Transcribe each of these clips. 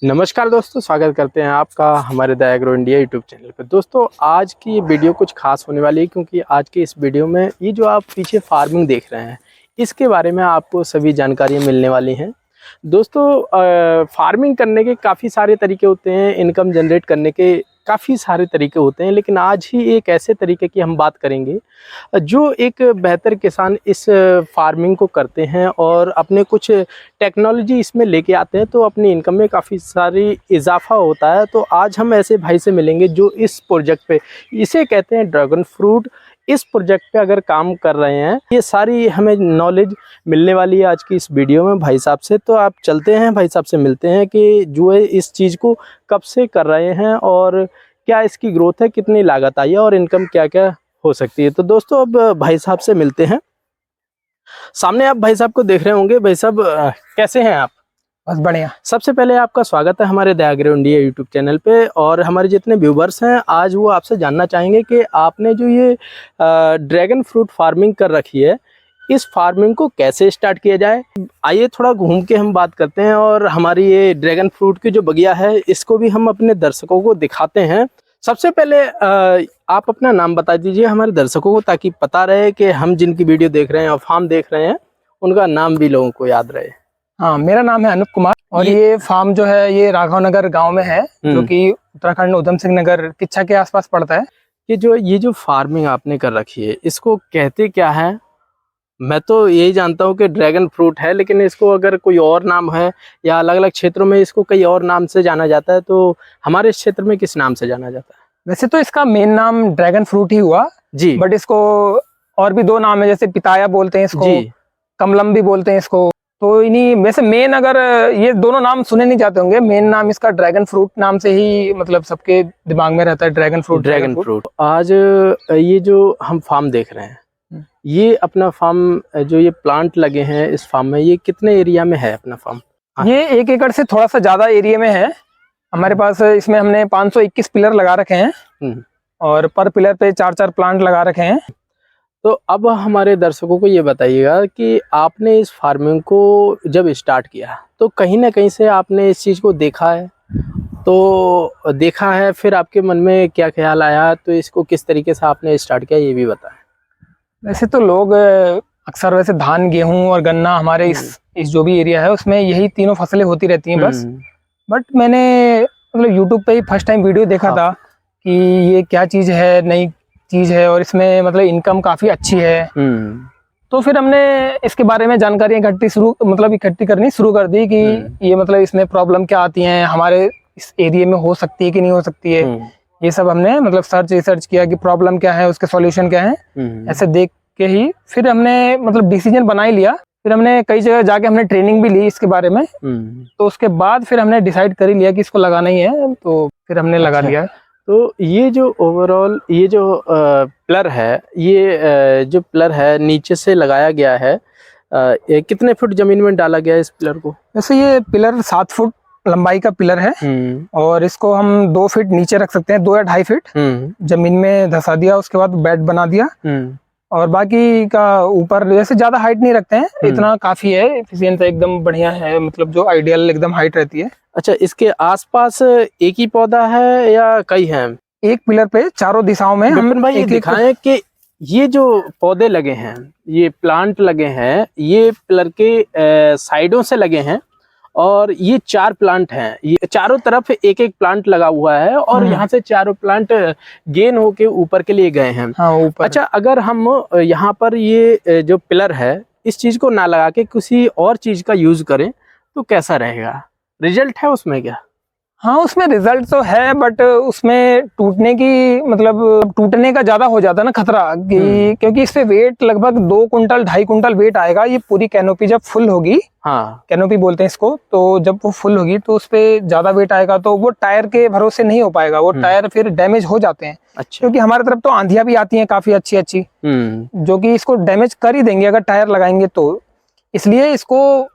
नमस्कार दोस्तों, स्वागत करते हैं आपका हमारे the agro India YouTube channel पर। दोस्तों आज की ये वीडियो कुछ खास होने वाली है, क्योंकि आज की इस वीडियो में ये जो आप पीछे फार्मिंग देख रहे हैं इसके बारे में आपको सभी जानकारियाँ मिलने वाली हैं। दोस्तों फार्मिंग करने के काफ़ी सारे तरीके होते हैं, इनकम जनरेट करने के काफ़ी सारे तरीके होते हैं, लेकिन आज ही एक ऐसे तरीके की हम बात करेंगे जो एक बेहतर किसान इस फार्मिंग को करते हैं और अपने कुछ टेक्नोलॉजी इसमें लेके आते हैं, तो अपनी इनकम में काफ़ी सारी इजाफा होता है। तो आज हम ऐसे भाई से मिलेंगे जो इस प्रोजेक्ट पे, इसे कहते हैं ड्रैगन फ्रूट, इस प्रोजेक्ट पे अगर काम कर रहे हैं। ये सारी हमें नॉलेज मिलने वाली है आज की इस वीडियो में भाई साहब से। तो आप चलते हैं भाई साहब से मिलते हैं कि जो है इस चीज़ को कब से कर रहे हैं और क्या इसकी ग्रोथ है, कितनी लागत आई है और इनकम क्या क्या हो सकती है। तो दोस्तों अब भाई साहब से मिलते हैं। सामने आप भाई साहब को देख रहे होंगे। भाई साहब कैसे हैं आप? बस बढ़िया। सबसे पहले आपका स्वागत है हमारे the agro India YouTube channel पे। और हमारे जितने व्यूवर्स हैं आज वो आपसे जानना चाहेंगे कि आपने जो ये ड्रैगन फ्रूट फार्मिंग कर रखी है, इस फार्मिंग को कैसे स्टार्ट किया जाए। आइए थोड़ा घूम के हम बात करते हैं और हमारी ये ड्रैगन फ्रूट की जो बगिया है इसको भी हम अपने दर्शकों को दिखाते हैं। सबसे पहले आप अपना नाम बता दीजिए हमारे दर्शकों को, ताकि पता रहे कि हम जिनकी वीडियो देख रहे हैं और फार्म देख रहे हैं उनका नाम भी लोगों को याद रहे। हाँ, मेरा नाम है अनूप कुमार और ये फार्म जो है ये राघव नगर गाँव में है, जो कि उत्तराखंड उधम सिंह नगर किच्छा के आसपास पड़ता है। ये जो फार्मिंग आपने कर रखी है इसको कहते क्या है? मैं तो यही जानता हूँ कि ड्रैगन फ्रूट है, लेकिन इसको अगर कोई और नाम है या अलग अलग क्षेत्रों में इसको कई और नाम से जाना जाता है, तो हमारे इस क्षेत्र में किस नाम से जाना जाता है? वैसे तो इसका मेन नाम ड्रैगन फ्रूट ही हुआ जी, बट इसको और भी दो नाम है, जैसे पिताया बोलते हैं इसको, जी, कमलम भी बोलते हैं इसको। तो इन्हीं वैसे मेन, अगर ये दोनों नाम सुने नहीं जाते होंगे, मेन नाम इसका ड्रैगन फ्रूट नाम से ही मतलब सबके दिमाग में रहता है, ड्रैगन फ्रूट। Dragon fruit. आज ये जो हम फार्म देख रहे हैं, ये अपना फार्म जो ये प्लांट लगे हैं इस फार्म में, ये कितने एरिया में है अपना फार्म? ये 1 एकड़ से थोड़ा सा ज्यादा एरिया में है हमारे पास। इसमें हमने 521 पिलर लगा रखे हैं और पर पिलर पे 4-4 प्लांट लगा रखे हैं। तो अब हमारे दर्शकों को ये बताइएगा कि आपने इस फार्मिंग को जब स्टार्ट किया तो कहीं ना कहीं से आपने इस चीज़ को देखा है, तो देखा है फिर आपके मन में क्या ख्याल आया, तो इसको किस तरीके से आपने स्टार्ट किया ये भी बताएं। वैसे तो लोग अक्सर वैसे धान, गेहूं और गन्ना, हमारे इस जो भी एरिया है उसमें यही तीनों फसलें होती रहती हैं बस। बट मैंने मतलब यूट्यूब पे ही फर्स्ट टाइम वीडियो देखा था कि ये क्या चीज़ है, नई चीज़ है और इसमें मतलब इनकम काफ़ी अच्छी है। तो फिर हमने इसके बारे में जानकारी इकट्ठी करनी शुरू कर दी कि ये मतलब इसमें प्रॉब्लम क्या आती हैं, हमारे इस एरिया में हो सकती है कि नहीं हो सकती है। ये सब हमने मतलब रिसर्च किया कि प्रॉब्लम क्या है, उसके सॉल्यूशन क्या है। ऐसे देख के ही फिर हमने मतलब डिसीजन बना ही लिया। फिर हमने कई जगह जाके हमने ट्रेनिंग भी ली इसके बारे में। तो उसके बाद फिर हमने डिसाइड कर ही लिया कि इसको लगाना ही है, तो फिर हमने लगा लिया। तो ये जो ओवरऑल ये जो पिलर है, ये जो पिलर है नीचे से लगाया गया है, कितने फुट जमीन में डाला गया है इस पिलर को? वैसे ये पिलर 7 फुट लंबाई का पिलर है और इसको हम 2 फीट नीचे रख सकते हैं, 2 या 2.5 फीट जमीन में धंसा दिया। उसके बाद बेड बना दिया और बाकी का ऊपर जैसे ज्यादा हाइट नहीं रखते हैं, इतना काफी है, एफिशिएंट एकदम बढ़िया है, मतलब जो आइडियल एकदम हाइट रहती है। अच्छा, इसके आसपास एक ही पौधा है या कई हैं? एक पिलर पे चारों दिशाओं में हम भाई एक दिखाएं कि ये जो पौधे लगे हैं, ये प्लांट लगे हैं, ये पिलर के साइडों से लगे हैं और ये 4 प्लांट हैं। ये चारों तरफ एक एक प्लांट लगा हुआ है और यहाँ से चारों प्लांट गेन होके ऊपर के लिए गए हैं। हाँ, ऊपर। अच्छा, अगर हम यहाँ पर ये जो पिलर है इस चीज को ना लगा के किसी और चीज का यूज करें तो कैसा रहेगा? रिजल्ट है उसमें क्या? हाँ, उसमें रिजल्ट तो है बट उसमें टूटने का ज्यादा हो जाता है ना खतरा कि, क्योंकि इस पे वेट लगभग 2 कुंटल 2.5 कुंटल वेट आएगा। ये पूरी कैनोपी जब फुल होगी, हाँ कैनोपी बोलते हैं इसको, तो जब वो फुल होगी तो उस पे ज्यादा वेट आएगा तो वो टायर के भरोसे नहीं हो पाएगा, वो टायर फिर डैमेज हो जाते हैं। अच्छा। क्योंकि हमारे तरफ तो आंधियां भी आती हैं काफी अच्छी अच्छी, जो कि इसको डैमेज कर ही देंगे अगर टायर लगाएंगे तो। इसलिए इसको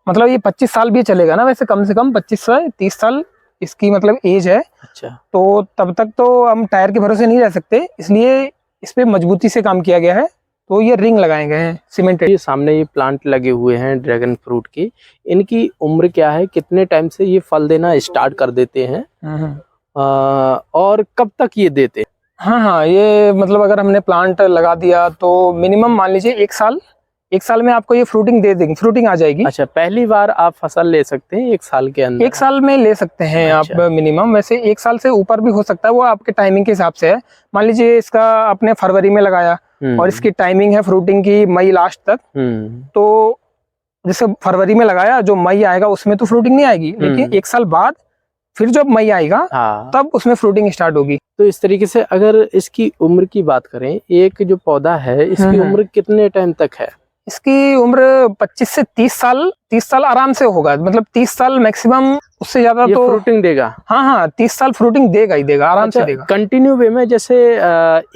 मतलब ये 25 साल भी चलेगा ना, वैसे कम से कम 25 से 30 साल इसकी मतलब एज है। अच्छा। तो तब तक तो हम टायर के भरोसे नहीं रह सकते, इसलिए इस पे मजबूती से काम किया गया है। तो ये रिंग लगाए गए हैं सीमेंटेड। ये सामने ये प्लांट लगे हुए हैं ड्रैगन फ्रूट की, इनकी उम्र क्या है, कितने टाइम से ये फल देना स्टार्ट कर देते हैं और कब तक ये देते हैं? हाँ, ये मतलब अगर हमने प्लांट लगा दिया तो मिनिमम मान लीजिए 1 साल में आपको ये फ्रूटिंग दे देंगे, फ्रूटिंग आ जाएगी। अच्छा, पहली बार आप फसल ले सकते हैं 1 साल के अंदर? 1 साल में ले सकते हैं आप मिनिमम। वैसे 1 साल से ऊपर भी हो सकता है, वो आपके टाइमिंग के हिसाब से है। मान लीजिए इसका आपने फरवरी में लगाया और इसकी टाइमिंग है फ्रूटिंग की मई लास्ट तक, तो जैसे फरवरी में लगाया, जो मई आएगा उसमें तो फ्रूटिंग नहीं आएगी, लेकिन 1 साल बाद फिर जब मई आएगा तब उसमें फ्रूटिंग स्टार्ट होगी। तो इस तरीके से अगर इसकी उम्र की बात करें, एक जो पौधा है इसकी उम्र कितने टाइम तक है? इसकी उम्र 25 से 30 साल आराम से होगा, मतलब 30 साल मैक्सिमम, उससे ज्यादा तो फ्रूटिंग देगा। हाँ, 30 साल फ्रूटिंग देगा ही देगा, आराम से देगा। कंटिन्यू वे में जैसे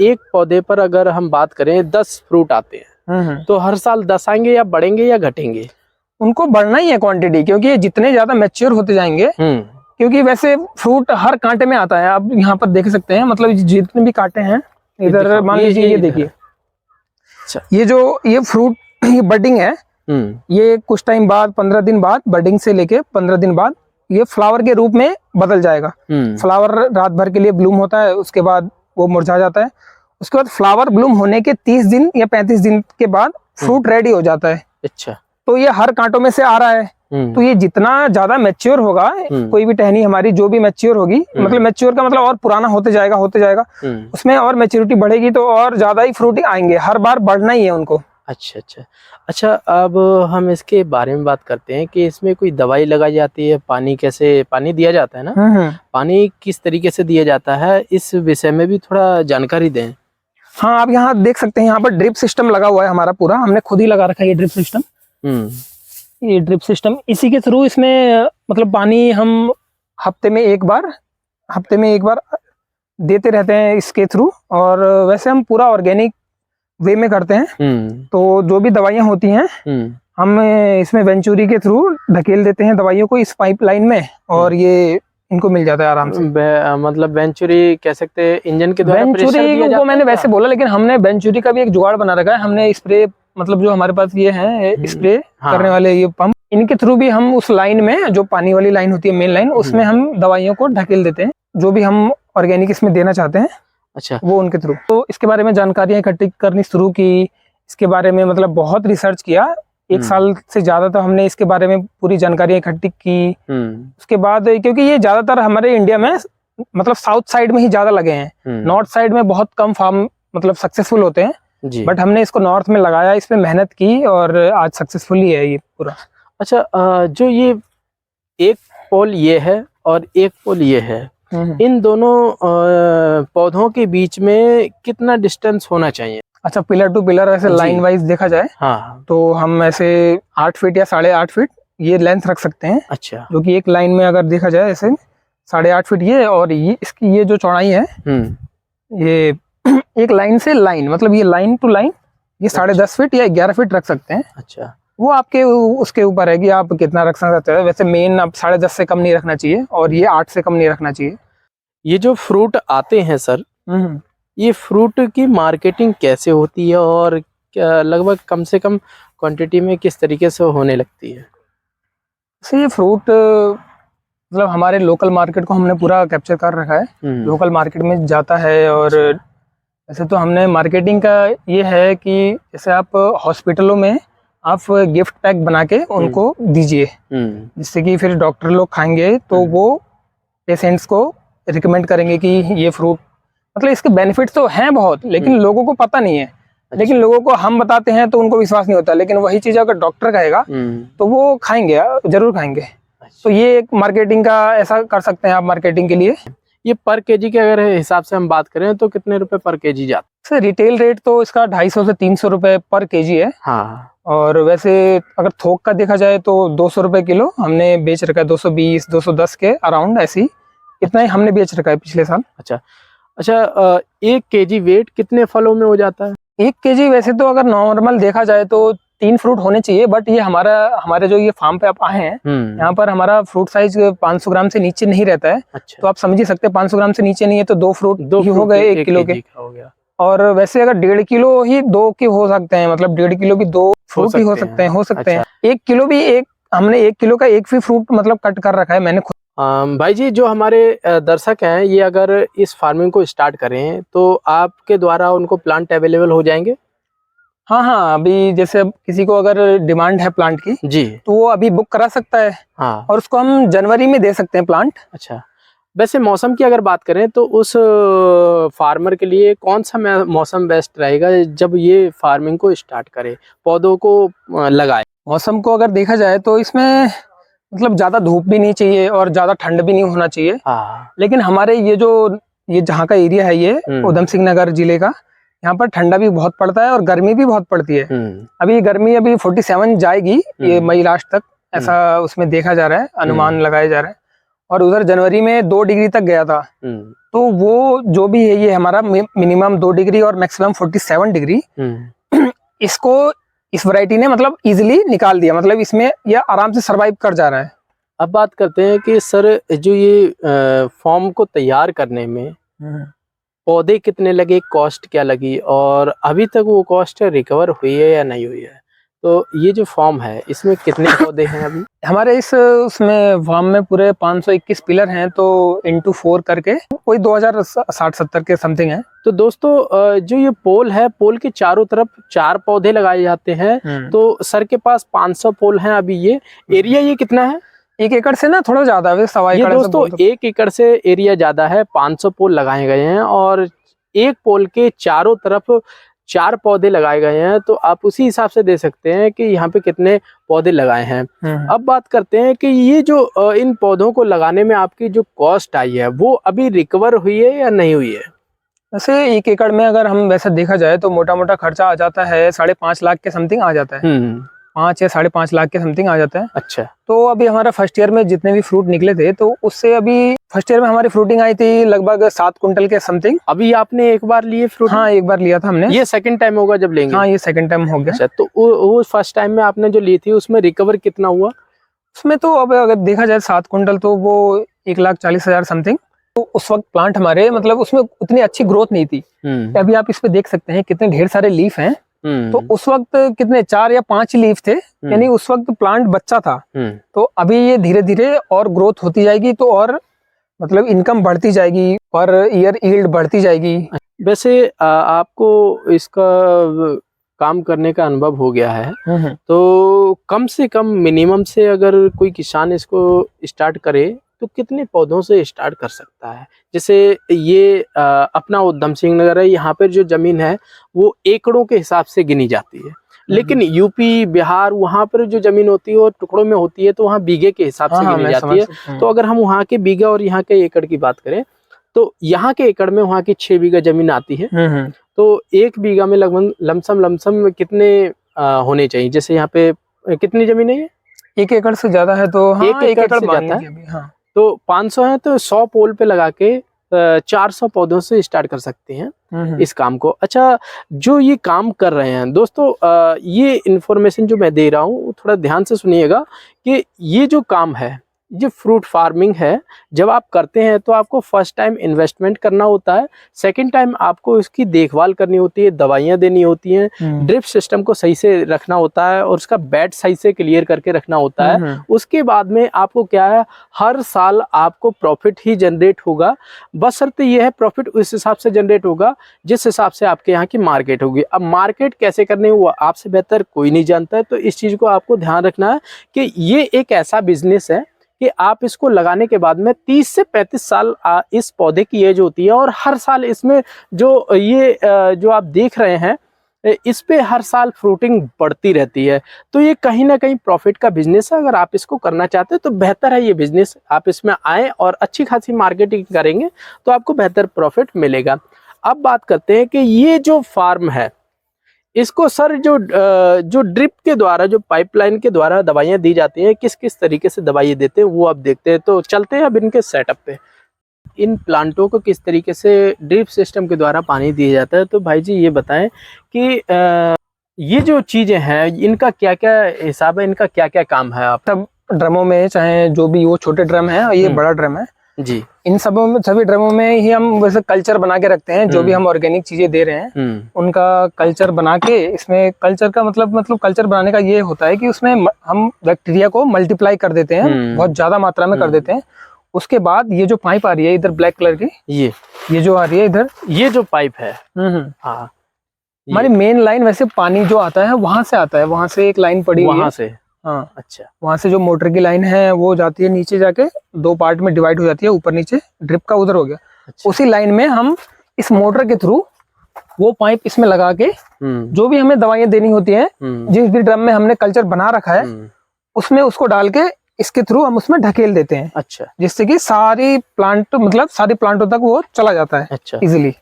एक पौधे पर अगर हम बात करें 10 फ्रूट आते हैं, तो हर साल 10 आएंगे या बढ़ेंगे या घटेंगे? उनको बढ़ना ही है क्वांटिटी, क्योंकि ये जितने ज्यादा मैच्योर होते जाएंगे, क्योंकि वैसे फ्रूट हर कांटे में आता है। आप यहाँ पर देख सकते हैं, मतलब जितने भी कांटे हैं इधर, मान लीजिए ये देखिए, ये फ्रूट ये बडिंग है, ये कुछ टाइम बाद 15 दिन बाद, बडिंग से लेके 15 दिन बाद ये फ्लावर के रूप में बदल जाएगा। फ्लावर रात भर के लिए ब्लूम होता है, उसके बाद वो मुरझा जाता है। उसके बाद फ्लावर ब्लूम होने के 30 दिन या 35 दिन के बाद फ्रूट रेडी हो जाता है। अच्छा, तो ये हर कांटों में से आ रहा है। तो ये जितना ज्यादा मैच्योर होगा, कोई भी टहनी हमारी जो भी मैच्योर होगी, मतलब मैच्योर का मतलब और पुराना होते जाएगा उसमें और मैच्योरिटी बढ़ेगी, तो और ज्यादा ही फ्रूट आएंगे, हर बार बढ़ना ही है उनको। अच्छा, अब हम इसके बारे में बात करते हैं कि इसमें कोई दवाई लगाई जाती है, पानी दिया जाता है ना? पानी किस तरीके से दिया जाता है, इस विषय में भी थोड़ा जानकारी दें। हाँ, आप यहाँ देख सकते हैं, यहाँ पर ड्रिप सिस्टम लगा हुआ है हमारा पूरा, हमने खुद ही लगा रखा है ये ड्रिप सिस्टम। ये ड्रिप सिस्टम, इसी के थ्रू इसमें मतलब पानी हम हफ्ते में एक बार देते रहते हैं इसके थ्रू। और वैसे हम पूरा ऑर्गेनिक वे में करते हैं, तो जो भी दवाइयाँ होती हैं हम इसमें वेंचुरी के थ्रू ढकेल देते हैं दवाइयों को इस पाइपलाइन में, और ये इनको मिल जाता है आराम से। मतलब वेंचुरी कह सकते हैं इंजन के द्वारा प्रेशर दिया जाता है। को मैंने वैसे बोला, लेकिन हमने वेंचुरी का भी एक जुगाड़ बना रखा है। हमने स्प्रे, मतलब जो हमारे पास ये है स्प्रे करने वाले ये पंप, इनके थ्रू भी हम उस लाइन में, जो पानी वाली लाइन होती है मेन लाइन, उसमें हम दवाइयों को ढकेल देते हैं, जो भी हम ऑर्गेनिक इसमें देना चाहते हैं। अच्छा, वो उनके थ्रू। तो इसके बारे में जानकारियां इकट्ठी करनी शुरू की, इसके बारे में मतलब बहुत रिसर्च किया। 1 साल से ज्यादा तो हमने इसके बारे में पूरी जानकारियां इकट्ठी की। उसके बाद, क्योंकि ये ज्यादातर हमारे इंडिया में मतलब साउथ साइड में ही ज्यादा लगे हैं, नॉर्थ साइड में बहुत कम फार्म मतलब सक्सेसफुल होते हैं, बट हमने इसको नॉर्थ में लगाया, इस पे मेहनत की और आज सक्सेसफुली है ये पूरा। अच्छा, जो ये एक पोल ये है और एक पोल ये है, इन दोनों पौधों के बीच में कितना डिस्टेंस होना चाहिए? अच्छा, पिलर टू पिलर ऐसे लाइन वाइज देखा जाए, तो हम ऐसे 8 फीट या 8.5 फीट ये लेंथ रख सकते हैं। अच्छा, जो कि एक लाइन में अगर देखा जाए ऐसे 8.5 फीट ये, और ये इसकी ये जो चौड़ाई है, ये एक लाइन से लाइन, मतलब ये लाइन टू लाइन ये 10.5 फीट या 11 फीट रख सकते हैं। अच्छा, वो आपके उसके ऊपर है कि आप कितना रख सकते हैं। वैसे मेन अब 10.5 से कम नहीं रखना चाहिए, और ये 8 से कम नहीं रखना चाहिए। ये जो फ्रूट आते हैं सर, ये फ्रूट की मार्केटिंग कैसे होती है, और लगभग कम से कम क्वांटिटी में किस तरीके से होने लगती है? सर, ये फ्रूट मतलब हमारे लोकल मार्केट को हमने पूरा कैप्चर कर रखा है, लोकल मार्केट में जाता है। और वैसे तो हमने मार्केटिंग का ये है कि जैसे आप हॉस्पिटलों में आप गिफ्ट पैक बना के उनको दीजिए, जिससे कि फिर डॉक्टर लोग खाएंगे तो वो पेशेंट्स को रिकमेंड करेंगे कि ये फ्रूट, मतलब इसके बेनिफिट्स तो हैं बहुत, लेकिन लोगों को पता नहीं है। लेकिन लोगों को हम बताते हैं तो उनको विश्वास नहीं होता, लेकिन वही चीज अगर डॉक्टर कहेगा तो वो खाएंगे, जरूर खाएंगे। तो ये एक मार्केटिंग का ऐसा कर सकते हैं आप मार्केटिंग के लिए। ये पर केजी के अगर हिसाब से हम बात करें तो कितने रुपए पर केजी जाता है? सर, रिटेल रेट तो इसका 250 से 300 रुपए पर केजी है। और वैसे अगर थोक का देखा जाए तो 200 रुपए किलो हमने बेच रखा है, 220 210 के अराउंड, ऐसी इतना ही हमने बेच रखा है पिछले साल। अच्छा, 1 केजी वेट कितने फलों में हो जाता है? 1 केजी वैसे तो अगर नॉर्मल देखा जाए तो 3 फ्रूट होने चाहिए, बट ये हमारे जो ये फार्म पे आप आए हैं, यहाँ पर हमारा फ्रूट साइज 500 ग्राम से नीचे नहीं रहता है। अच्छा। तो आप समझ ही सकते हैं 500 ग्राम से नीचे नहीं है तो 2 फ्रूट ही हो गए 1 किलो के। और वैसे अगर 1.5 किलो ही 2 के हो सकते हैं, मतलब 1.5 किलो भी 2 फ्रूट ही हो सकते हैं। अच्छा। 1 किलो भी हमने 1 किलो का एक भी फ्रूट मतलब कट कर रखा है मैंने खुद। भाई जी, जो हमारे दर्शक हैं, ये अगर इस फार्मिंग को स्टार्ट करें तो आपके द्वारा उनको प्लांट अवेलेबल हो जाएंगे? हाँ हाँ, अभी जैसे अब किसी को अगर डिमांड है प्लांट की जी, तो वो अभी बुक करा सकता है। हाँ। और उसको हम जनवरी में दे सकते हैं प्लांट। अच्छा, वैसे मौसम की अगर बात करें तो उस फार्मर के लिए कौन सा मौसम बेस्ट रहेगा जब ये फार्मिंग को स्टार्ट करे, पौधों को लगाए? मौसम को अगर देखा जाए तो इसमें मतलब ज्यादा धूप भी नहीं चाहिए और ज्यादा ठंड भी नहीं होना चाहिए। हाँ। लेकिन हमारे ये जहाँ का एरिया है, ये उधम सिंह नगर जिले का, यहाँ पर ठंडा भी बहुत पड़ता है और गर्मी भी बहुत पड़ती है। अभी गर्मी 47 जाएगी ये मई लास्ट तक, ऐसा उसमें देखा जा रहा है, अनुमान लगाया जा रहा है। और उधर जनवरी में 2 डिग्री तक गया था। तो वो जो भी है, ये हमारा मिनिमम 2 डिग्री और मैक्सिमम 47 डिग्री इसको इस वैरायटी ने मतलब इजीली निकाल दिया, मतलब इसमें ये आराम से सरवाइव कर जा रहा है। अब बात करते हैं कि सर, जो ये फॉर्म को तैयार करने में पौधे कितने लगे, कॉस्ट क्या लगी, और अभी तक वो कॉस्ट रिकवर हुई है या नहीं हुई है? तो ये जो फॉर्म है, इसमें कितने पौधे हैं अभी? हमारे उसमें फॉर्म में पूरे 521 पिलर हैं, तो इंटू 4 करके कोई 2060-70 के समथिंग है। तो दोस्तों, जो ये पोल है, पोल के चारों तरफ 4 पौधे लगाए जाते हैं। तो सर के पास 500 पोल हैं अभी। ये एरिया ये कितना है? 1 एकड़ से ना थोड़ा ज्यादा है, 1.25 ये एकड़। दोस्तों 1 एकड़ से एरिया ज्यादा है, 500 पोल लगाए गए हैं और एक पोल के चारों तरफ 4 पौधे लगाए गए हैं। तो आप उसी हिसाब से दे सकते हैं कि यहाँ पे कितने पौधे लगाए हैं। अब बात करते हैं कि ये जो इन पौधों को लगाने में आपकी जो कॉस्ट आई है, वो अभी रिकवर हुई है या नहीं हुई है? वैसे 1 एकड़ में अगर हम वैसे देखा जाए तो मोटा मोटा खर्चा आ जाता है 5.5 लाख के समथिंग आ जाता है। 5 या 5.5 लाख के समथिंग आ जाता है। अच्छा। तो अभी हमारा फर्स्ट ईयर में जितने भी फ्रूट निकले थे, तो उससे अभी फर्स्ट ईयर में हमारी फ्रूटिंग आई थी लगभग 7 कुंटल के समथिंग। अभी आपने एक बार लिए फ्रूट? हाँ, एक बार लिया था हमने। ये सेकंड टाइम होगा जब लेंगे? हाँ, ये सेकंड टाइम हो गया। अच्छा, तो वो फर्स्ट टाइम में आपने जो ली थी, उसमें रिकवर कितना हुआ? उसमें तो अब अगर देखा जाए 7 कुंटल तो वो 1,40,000 समथिंग। तो उस वक्त प्लांट हमारे मतलब उसमें उतनी अच्छी ग्रोथ नहीं थी। अभी आप इस पे देख सकते हैं कितने ढेर सारे लीफ हैं। तो उस वक्त कितने 4 या 5 लीफ थे, यानी उस वक्त प्लांट बच्चा था। तो अभी ये धीरे धीरे और ग्रोथ होती जाएगी, तो और मतलब इनकम बढ़ती जाएगी, पर ईयर यील्ड बढ़ती जाएगी। वैसे आपको इसका काम करने का अनुभव हो गया है, तो कम से कम मिनिमम से अगर कोई किसान इसको स्टार्ट करे तो कितने पौधों से स्टार्ट कर सकता है? जैसे ये अपना उधम सिंह नगर है, यहाँ पर जो जमीन है वो एकड़ों के हिसाब से गिनी जाती है, लेकिन यूपी बिहार वहाँ पर जो जमीन होती है वो टुकड़ों में होती है, तो वहाँ बीघे के हिसाब से गिनी जाती है। तो अगर हम वहाँ के बीघा और यहाँ के एकड़ की बात करें तो यहाँ के एकड़ में वहाँ की 6 बीघा जमीन आती है। तो 1 बीघा में लगभग लमसम कितने होने चाहिए? जैसे यहाँ पे कितनी जमीन है? ये 1 एकड़ से ज्यादा है, तो हाँ, 1 एकड़ से ज्यादा है। हाँ, तो 500 है तो 100 पोल पे लगा के 400 पौधों से स्टार्ट कर सकते हैं इस काम को। अच्छा, जो ये काम कर रहे हैं दोस्तों, ये इन्फॉर्मेशन जो मैं दे रहा हूँ थोड़ा ध्यान से सुनिएगा कि ये जो काम है, ये फ्रूट फार्मिंग है, जब आप करते हैं तो आपको फर्स्ट टाइम इन्वेस्टमेंट करना होता है, सेकंड टाइम आपको इसकी देखभाल करनी होती है, दवाइयाँ देनी होती हैं, ड्रिप सिस्टम को सही से रखना होता है और उसका बेड सही से क्लियर करके रखना होता है। उसके बाद में आपको क्या है, हर साल आपको प्रॉफिट ही जनरेट होगा, बशर्ते ये है प्रॉफिट उस हिसाब से जनरेट होगा जिस हिसाब से आपके यहाँ की मार्केट होगी। अब मार्केट कैसे करने वो आपसे बेहतर कोई नहीं जानता है, तो इस चीज़ को आपको ध्यान रखना है कि ये एक ऐसा बिजनेस है कि आप इसको लगाने के बाद में 30 से 35 साल इस पौधे की एज होती है, और हर साल इसमें जो आप देख रहे हैं, इस पे हर साल फ्रूटिंग बढ़ती रहती है। तो ये कहीं ना कहीं प्रॉफिट का बिजनेस है। अगर आप इसको करना चाहते हैं तो बेहतर है ये बिजनेस, आप इसमें आएँ और अच्छी खासी मार्केटिंग करेंगे तो आपको बेहतर प्रॉफिट मिलेगा। अब बात करते हैं कि ये जो फार्म है, इसको सर जो ड्रिप के द्वारा, जो पाइपलाइन के द्वारा दवाइयाँ दी जाती हैं, किस किस तरीके से दवाइयाँ देते हैं वो आप देखते हैं। तो चलते हैं अब इनके सेटअप पे। इन प्लांटों को किस तरीके से ड्रिप सिस्टम के द्वारा पानी दिया जाता है। तो भाई जी ये बताएं कि ये जो चीज़ें हैं इनका क्या क्या हिसाब है, इनका क्या क्या काम है? आप तब ड्रमों में, चाहे जो भी वो छोटे ड्रम है और ये बड़ा ड्रम है जी, इन सबों में, सभी ड्रमों में ही हम वैसे कल्चर बना के रखते हैं। जो भी हम ऑर्गेनिक चीजें दे रहे हैं उनका कल्चर बना के, इसमें कल्चर का मतलब कल्चर बनाने का ये होता है कि उसमें हम बैक्टीरिया को मल्टीप्लाई कर देते हैं, बहुत ज्यादा मात्रा में कर देते हैं। उसके बाद ये जो पाइप आ रही है इधर ब्लैक कलर की, ये जो आ रही है इधर, ये जो पाइप है, हाँ, हमारी मेन लाइन, वैसे पानी जो आता है वहां से आता है, वहां से एक लाइन पड़ी हुई है, वहां से, हाँ, अच्छा, वहां से जो मोटर की लाइन है वो जाती है नीचे, जाके 2 पार्ट में डिवाइड हो जाती है, ऊपर नीचे। ड्रिप का उधर हो गया। अच्छा। उसी लाइन में हम इस मोटर के थ्रू वो पाइप इसमें लगा के जो भी हमें दवाइयां देनी होती हैं, जिस भी ड्रम में हमने कल्चर बना रखा है उसमें उसको डाल के इसके थ्रू हम उसमें ढकेल देते हैं। अच्छा। जिससे कि सारी प्लांट, मतलब सारी प्लांटों तक वो चला जाता है, अच्छा, इजिली।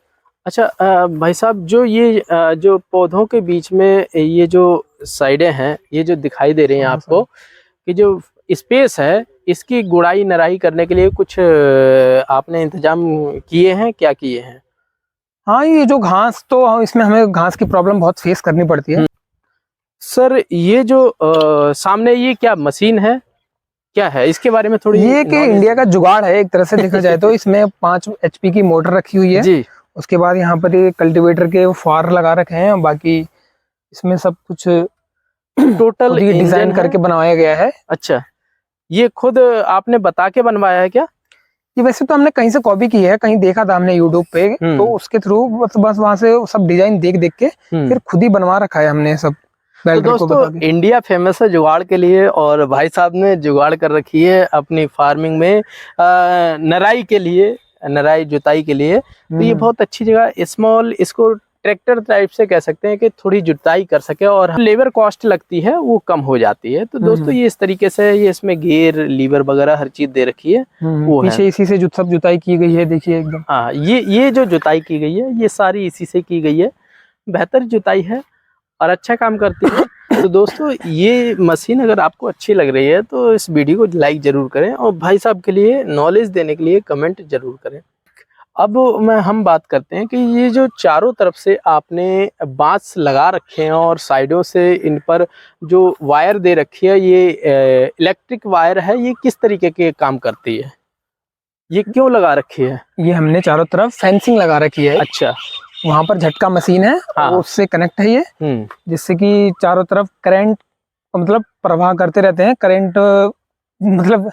अच्छा भाई साहब, जो ये जो पौधों के बीच में ये जो साइडें हैं, ये जो दिखाई दे रही हैं आपको, कि जो स्पेस है, इसकी गुड़ाई नराई करने के लिए कुछ आपने इंतजाम किए हैं, क्या किए हैं? हाँ, ये जो घास, तो इसमें हमें घास की प्रॉब्लम बहुत फेस करनी पड़ती है। सर, ये जो सामने ये क्या मशीन है, क्या है, इसके बारे में थोड़ी? ये कि इंडिया का जुगाड़ है एक तरह से देखा जाए तो। इसमें 5 HP की मोटर रखी हुई है जी। उसके बाद यहाँ पर ये कल्टीवेटर के फार लगा रखे हैं, बाकी इसमें सब कुछ टोटल डिजाइन करके बनवाया गया है। अच्छा, ये खुद आपने बता के बनवाया है क्या? ये वैसे तो हमने कहीं से कॉपी की है, कहीं देखा था हमने यूट्यूब पे, तो उसके थ्रू बस वहां से सब डिजाइन देख के फिर खुद ही बनवा रखा है हमने सब। तो दोस्तों, इंडिया फेमस है जुगाड़ के लिए, और भाई साहब ने जुगाड़ कर रखी है अपनी फार्मिंग में नराई के लिए, नराई जुताई के लिए। तो ये बहुत अच्छी जगह, स्मॉल, इसको ट्रैक्टर टाइप से कह सकते हैं कि थोड़ी जुताई कर सके और लेबर कॉस्ट लगती है वो कम हो जाती है। तो दोस्तों, ये इस तरीके से, ये इसमें गेयर, लीवर वगैरह हर चीज दे रखी है। वो पीछे इसी से सब जुताई की गई है, देखिए एकदम। हाँ, ये जो जुताई की गई है, ये सारी इसी से की गई है। बेहतर जुताई है और अच्छा काम करती है। तो दोस्तों, ये मशीन अगर आपको अच्छी लग रही है तो इस वीडियो को लाइक जरूर करें, और भाई साहब के लिए नॉलेज देने के लिए कमेंट जरूर करें। अब हम बात करते हैं कि ये जो चारों तरफ से आपने बांस लगा रखे हैं और साइडों से इन पर जो वायर दे रखी है, ये इलेक्ट्रिक वायर है, ये किस तरीके के काम करती है? ये क्यों लगा रखी है? ये हमने चारों तरफ फेंसिंग लगा रखी है। अच्छा। वहां पर झटका मशीन है, हाँ, उससे कनेक्ट है ये, जिससे कि चारों तरफ करंट, मतलब प्रवाह करते रहते हैं, करंट, मतलब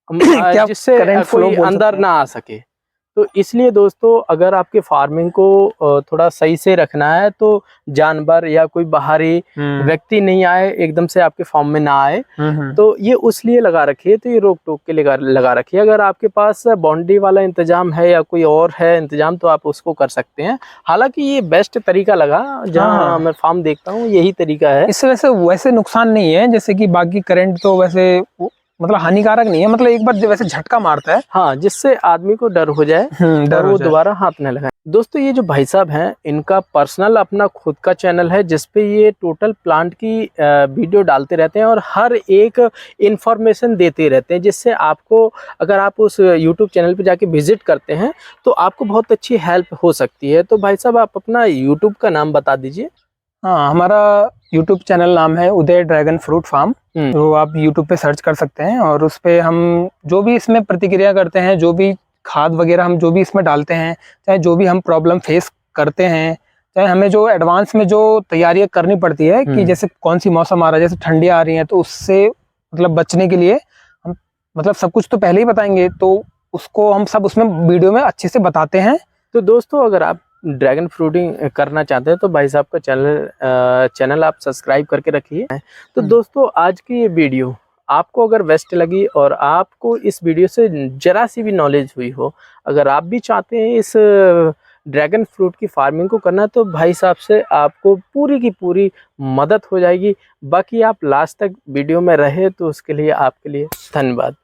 क्या, जिससे कोई अंदर ना आ सके। तो इसलिए दोस्तों, अगर आपके फार्मिंग को थोड़ा सही से रखना है तो जानवर या कोई बाहरी व्यक्ति नहीं आए, एकदम से आपके फार्म में ना आए, तो ये उस लिए लगा रखिए। तो ये रोक टोक के लिए लगा रखिए। अगर आपके पास बाउंड्री वाला इंतजाम है या कोई और है इंतजाम, तो आप उसको कर सकते हैं। हालांकि ये बेस्ट तरीका लगा, जहाँ मैं फार्म देखता हूँ यही तरीका है। इससे वैसे नुकसान नहीं है, जैसे कि बाकी करंट तो वैसे मतलब हानिकारक नहीं है, मतलब एक बार वैसे झटका मारता है, हाँ, जिससे आदमी को डर हो जाए, डर वो दोबारा हाथ न लगाए। दोस्तों, ये जो भाई साहब हैं, इनका पर्सनल अपना खुद का चैनल है, जिसपे ये टोटल प्लांट की वीडियो डालते रहते हैं और हर एक इंफॉर्मेशन देते रहते हैं, जिससे आपको, अगर आप उस यूट्यूब चैनल पे जाके विजिट करते हैं तो आपको बहुत अच्छी हेल्प हो सकती है। तो भाई साहब, आप अपना यूट्यूब का नाम बता दीजिए। हाँ, हमारा यूट्यूब चैनल नाम है उदय ड्रैगन फ्रूट फार्म। तो आप यूट्यूब पे सर्च कर सकते हैं, और उस पे हम जो भी इसमें प्रतिक्रिया करते हैं, जो भी खाद वगैरह हम जो भी इसमें डालते हैं, चाहे जो भी हम प्रॉब्लम फेस करते हैं, चाहे हमें जो एडवांस में जो तैयारियां करनी पड़ती है कि जैसे कौन सी मौसम आ रहा है, जैसे ठंडियाँ आ रही हैं, तो उससे मतलब बचने के लिए हम मतलब सब कुछ तो पहले ही बताएंगे, तो उसको हम सब उसमें वीडियो में अच्छे से बताते हैं। तो दोस्तों, अगर आप ड्रैगन फ्रूटिंग करना चाहते हैं तो भाई साहब का चैनल आप सब्सक्राइब करके रखिए। तो दोस्तों, आज की ये वीडियो आपको अगर बेस्ट लगी और आपको इस वीडियो से जरा सी भी नॉलेज हुई हो, अगर आप भी चाहते हैं इस ड्रैगन फ्रूट की फार्मिंग को करना, तो भाई साहब से आपको पूरी की पूरी मदद हो जाएगी। बाकी आप लास्ट तक वीडियो में रहे तो उसके लिए आपके लिए धन्यवाद।